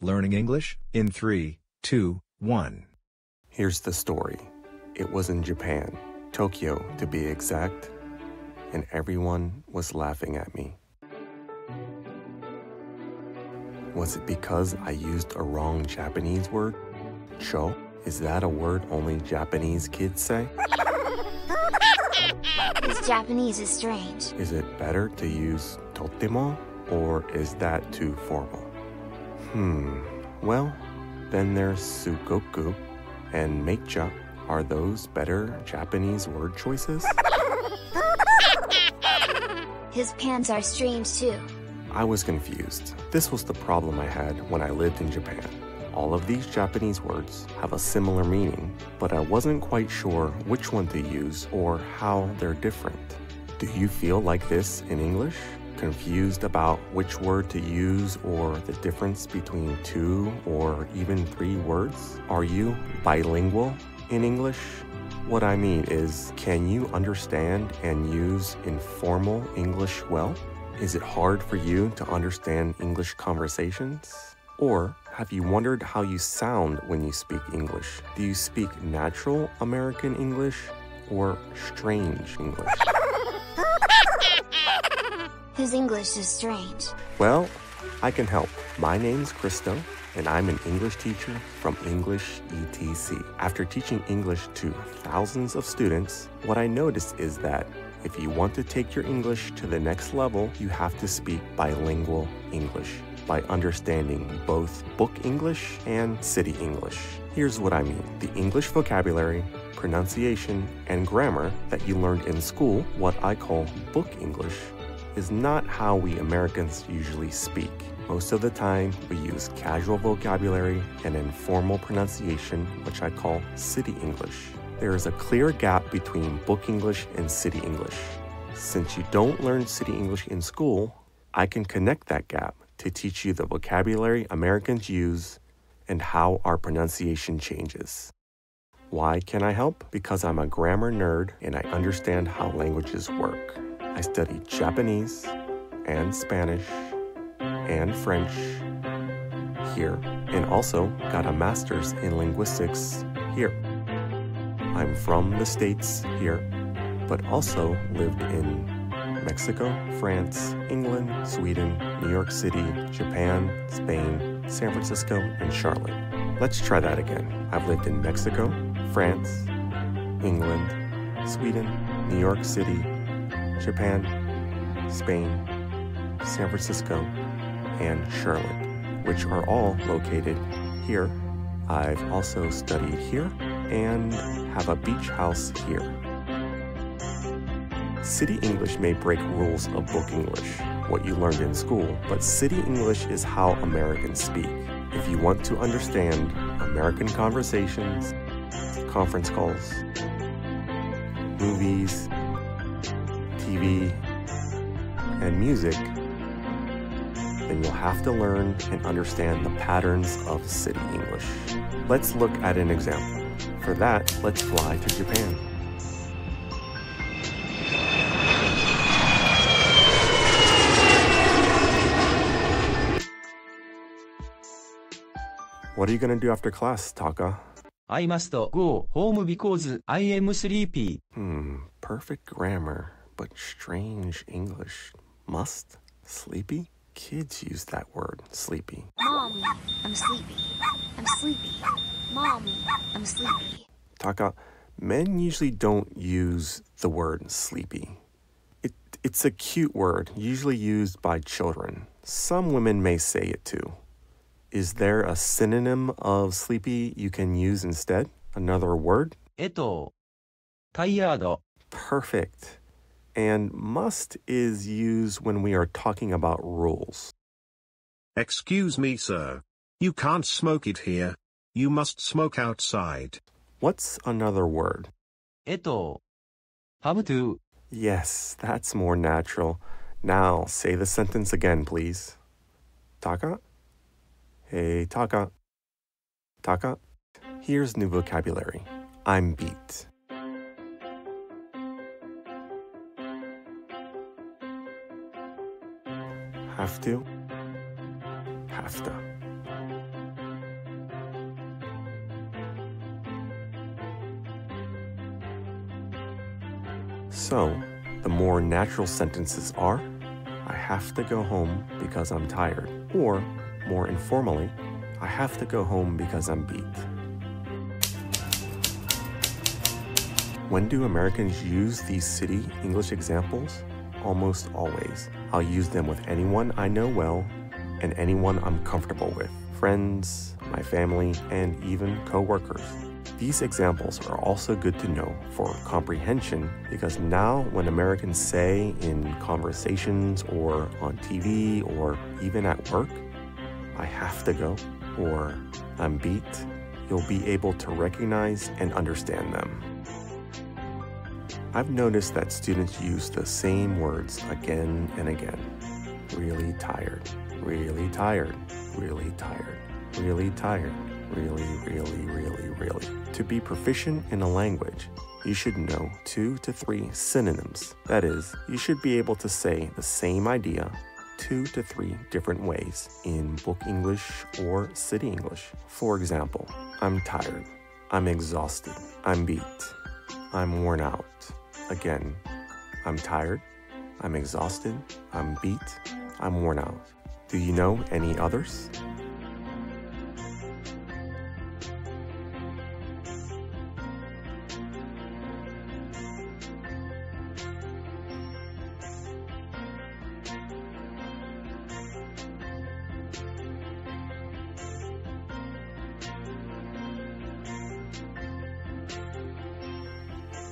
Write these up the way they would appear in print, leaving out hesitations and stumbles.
Learning English in 3, 2, 1. Here's the story. It was in Japan, Tokyo to be exact, and everyone was laughing at me. Was it because I used a wrong Japanese word? Cho? Is that a word only Japanese kids say? This Japanese is strange. Is it better to use totemo, or is that too formal? Well, then there's sugoku and mecha. Are those better Japanese word choices? His pants are strange too. I was confused. This was the problem I had when I lived in Japan. All of these Japanese words have a similar meaning, but I wasn't quite sure which one to use or how they're different. Do you feel like this in English? Confused about which word to use or the difference between 2 or even 3 words? Are you bilingual in English? What I mean is, can you understand and use informal English well? Is it hard for you to understand English conversations? Or have you wondered how you sound when you speak English? Do you speak natural American English or strange English? His English is strange. Well, I can help. My name's Christo, and I'm an English teacher from English ETC. After teaching English to thousands of students, what I noticed is that if you want to take your English to the next level, you have to speak bilingual English by understanding both book English and city English. Here's what I mean. The English vocabulary, pronunciation, and grammar that you learned in school, what I call book English, is not how we Americans usually speak. Most of the time, we use casual vocabulary and informal pronunciation, which I call city English. There is a clear gap between book English and city English. Since you don't learn city English in school, I can connect that gap to teach you the vocabulary Americans use and how our pronunciation changes. Why can I help? Because I'm a grammar nerd and I understand how languages work. I studied Japanese and Spanish and French here, and also got a master's in linguistics here. I'm from the States here, but also lived in Mexico, France, England, Sweden, New York City, Japan, Spain, San Francisco, and Charlotte. Let's try that again. I've lived in Mexico, France, England, Sweden, New York City, Japan, Spain, San Francisco, and Charlotte, which are all located here. I've also studied here and have a beach house here. City English may break rules of book English, what you learned in school, but city English is how Americans speak. If you want to understand American conversations, conference calls, movies, TV, and music, then you'll have to learn and understand the patterns of city English. Let's look at an example. For that, let's fly to Japan. What are you going to do after class, Taka? I must go home because I am sleepy. Perfect grammar, but strange English. Must? Sleepy? Kids use that word, sleepy. Mommy, I'm sleepy. I'm sleepy. Mommy, I'm sleepy. Taka, men usually don't use the word sleepy. It's a cute word, usually used by children. Some women may say it too. Is there a synonym of sleepy you can use instead? Another word? Tired. Perfect. And must is used when we are talking about rules. Excuse me, sir. You can't smoke it here. You must smoke outside. What's another word? Have to. Yes, that's more natural. Now, say the sentence again, please. Taka? Hey, Taka. Taka? Here's new vocabulary. I'm beat. Have to. Have to. So, the more natural sentences are, I have to go home because I'm tired. Or, more informally, I have to go home because I'm beat. When do Americans use these city English examples? Almost always. I'll use them with anyone I know well and anyone I'm comfortable with. Friends, my family, and even co-workers. These examples are also good to know for comprehension because now when Americans say in conversations or on TV or even at work, I have to go or I'm beat, you'll be able to recognize and understand them. I've noticed that students use the same words again and again. Really tired, really tired, really tired, really tired, really, really, really, really. To be proficient in a language, you should know 2 to 3 synonyms. That is, you should be able to say the same idea 2 to 3 different ways in book English or city English. For example, I'm tired, I'm exhausted, I'm beat, I'm worn out. Again, I'm tired, I'm exhausted, I'm beat, I'm worn out. Do you know any others?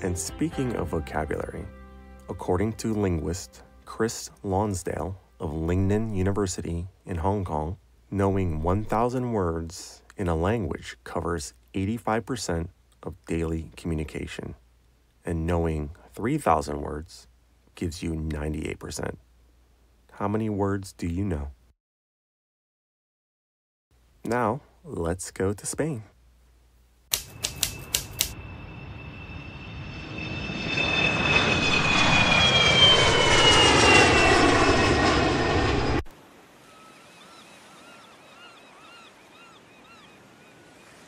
And speaking of vocabulary, according to linguist Chris Lonsdale of Lingnan University in Hong Kong, knowing 1,000 words in a language covers 85% of daily communication, and knowing 3,000 words gives you 98%. How many words do you know? Now, let's go to Spain.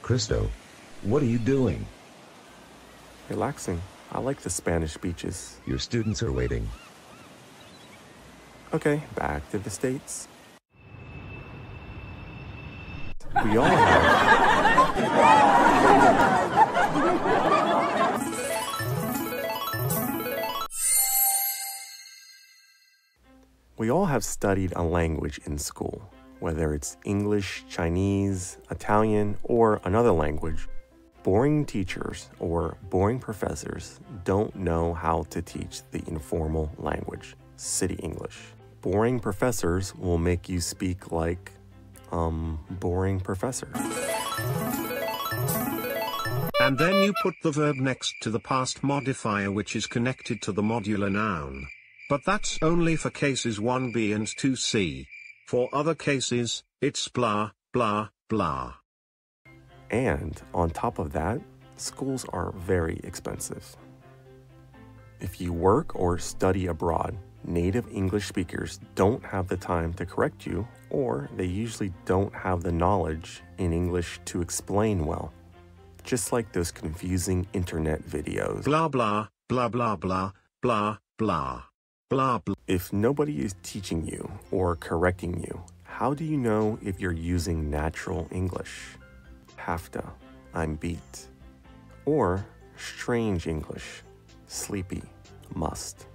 Cristo, what are you doing? Relaxing. I like the Spanish beaches. Your students are waiting. Okay, back to the States. We all have studied a language in school, whether it's English, Chinese, Italian, or another language. Boring teachers or boring professors don't know how to teach the informal language, city English. Boring professors will make you speak like, boring professor. And then you put the verb next to the past modifier which is connected to the modular noun. But that's only for cases 1b and 2c. For other cases, it's blah, blah, blah. And on top of that, schools are very expensive. If you work or study abroad, native English speakers don't have the time to correct you, or they usually don't have the knowledge in English to explain well. Just like those confusing internet videos. Blah, blah, blah, blah, blah, blah, blah, blah, blah. If nobody is teaching you or correcting you, how do you know if you're using natural English? Have to, I'm beat. Or strange English, sleepy, must.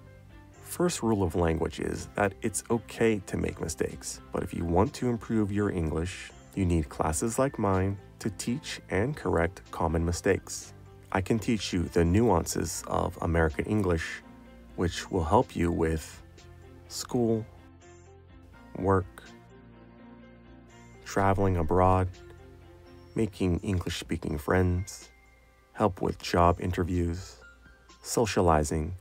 First rule of language is that it's okay to make mistakes, but if you want to improve your English, you need classes like mine to teach and correct common mistakes. I can teach you the nuances of American English, which will help you with school, work, traveling abroad, making English-speaking friends, help with job interviews, socializing,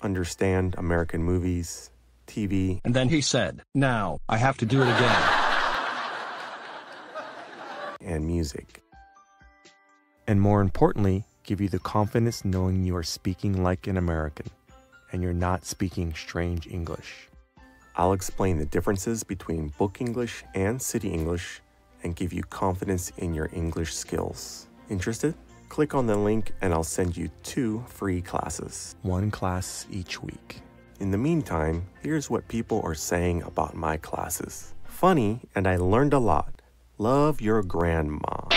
understand American movies, TV. And then he said, "Now, I have to do it again." And music. And more importantly, give you the confidence knowing you are speaking like an American and you're not speaking strange English. I'll explain the differences between book English and city English and give you confidence in your English skills. Interested? Click on the link and I'll send you 2 free classes, 1 class each week. In the meantime, here's what people are saying about my classes. Funny, and I learned a lot. Love your grandma.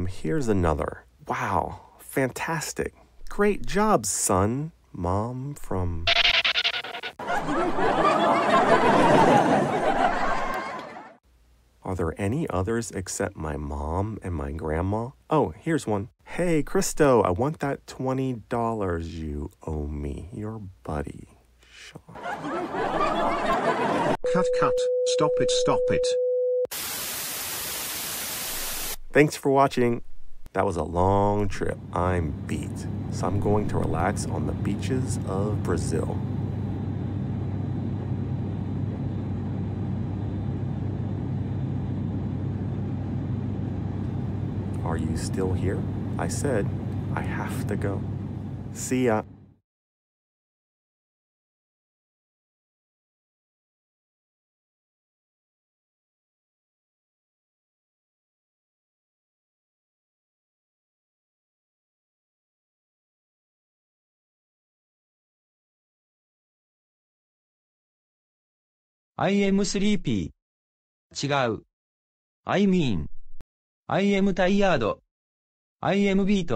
Here's another. Wow, fantastic. Great job, son. Mom from... Are there any others except my mom and my grandma? Oh, here's one. Hey, Christo, I want that $20 you owe me. Your buddy, Sean. Cut. Stop it. Thanks for watching. That was a long trip. I'm beat, so I'm going to relax on the beaches of Brazil. Are you still here? I said I have to go. See ya. I am sleepy. 違う。I mean. I am tired. I am beat.